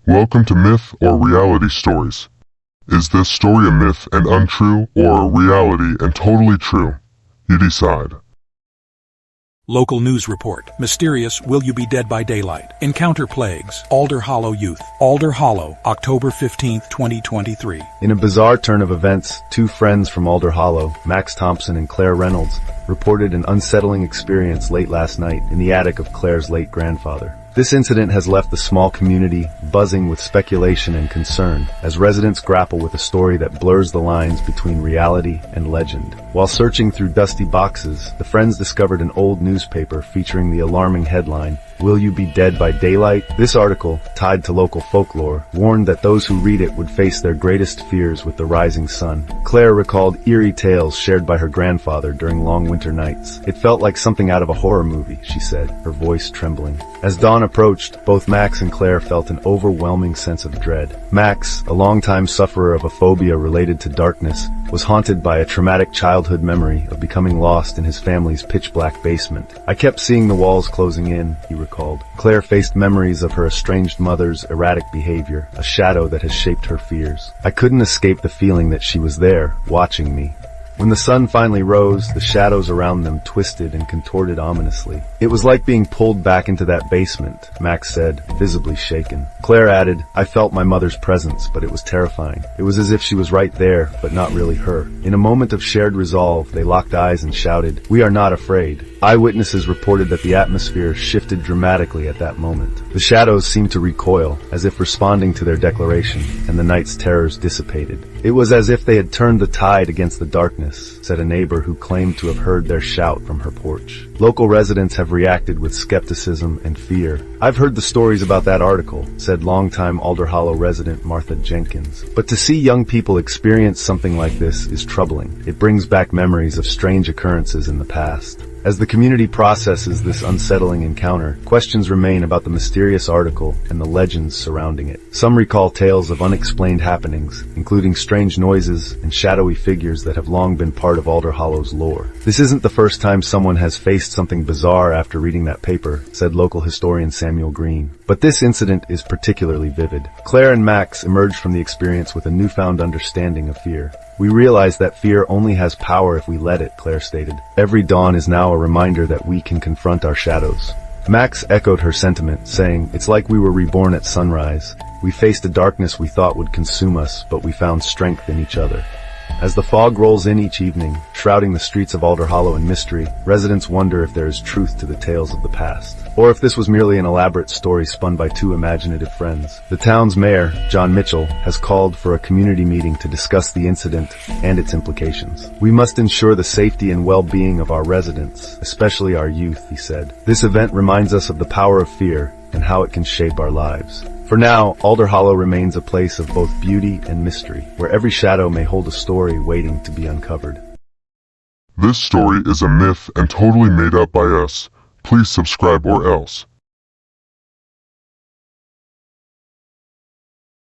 Welcome to Myth or Reality Stories. Is this story a myth and untrue, or a reality and totally true? You decide. Local news report. Mysterious Will You Be Dead by Daylight. Encounter plagues. Alder Hollow youth. Alder Hollow, October 15, 2023. In a bizarre turn of events, two friends from Alder Hollow, Max Thompson and Claire Reynolds, reported an unsettling experience late last night in the attic of Claire's late grandfather. This incident has left the small community buzzing with speculation and concern as residents grapple with a story that blurs the lines between reality and legend. While searching through dusty boxes, the friends discovered an old newspaper featuring the alarming headline, "Will You Be Dead by Daylight?" This article, tied to local folklore, warned that those who read it would face their greatest fears with the rising sun. Claire recalled eerie tales shared by her grandfather during long winter nights. "It felt like something out of a horror movie," she said, her voice trembling. As dawn approached, both Max and Claire felt an overwhelming sense of dread. Max, a longtime sufferer of a phobia related to darkness, was haunted by a traumatic childhood memory of becoming lost in his family's pitch-black basement. "I kept seeing the walls closing in," he recalled. Claire faced memories of her estranged mother's erratic behavior, a shadow that has shaped her fears. "I couldn't escape the feeling that she was there, watching me." When the sun finally rose, the shadows around them twisted and contorted ominously. "It was like being pulled back into that basement," Max said, visibly shaken. Claire added, "I felt my mother's presence, but it was terrifying. It was as if she was right there, but not really her." In a moment of shared resolve, they locked eyes and shouted, "We are not afraid." Eyewitnesses reported that the atmosphere shifted dramatically at that moment. The shadows seemed to recoil, as if responding to their declaration, and the night's terrors dissipated. "It was as if they had turned the tide against the darkness," said a neighbor who claimed to have heard their shout from her porch. Local residents have reacted with skepticism and fear. "I've heard the stories about that article," said longtime Alder Hollow resident Martha Jenkins. "But to see young people experience something like this is troubling. It brings back memories of strange occurrences in the past." As the community processes this unsettling encounter, questions remain about the mysterious article and the legends surrounding it. Some recall tales of unexplained happenings, including strange noises and shadowy figures that have long been part of Alder Hollow's lore. "This isn't the first time someone has faced something bizarre after reading that paper," said local historian Samuel Green. "But this incident is particularly vivid." Claire and Max emerged from the experience with a newfound understanding of fear. "We realize that fear only has power if we let it," Claire stated. "Every dawn is now a reminder that we can confront our shadows." Max echoed her sentiment, saying, "It's like we were reborn at sunrise. We faced a darkness we thought would consume us, but we found strength in each other." As the fog rolls in each evening, shrouding the streets of Alder Hollow in mystery, residents wonder if there is truth to the tales of the past, or if this was merely an elaborate story spun by two imaginative friends. The town's mayor, John Mitchell, has called for a community meeting to discuss the incident and its implications. "We must ensure the safety and well-being of our residents, especially our youth," he said. "This event reminds us of the power of fear and how it can shape our lives." For now, Alder Hollow remains a place of both beauty and mystery, where every shadow may hold a story waiting to be uncovered. This story is a myth and totally made up by us. Please subscribe or else.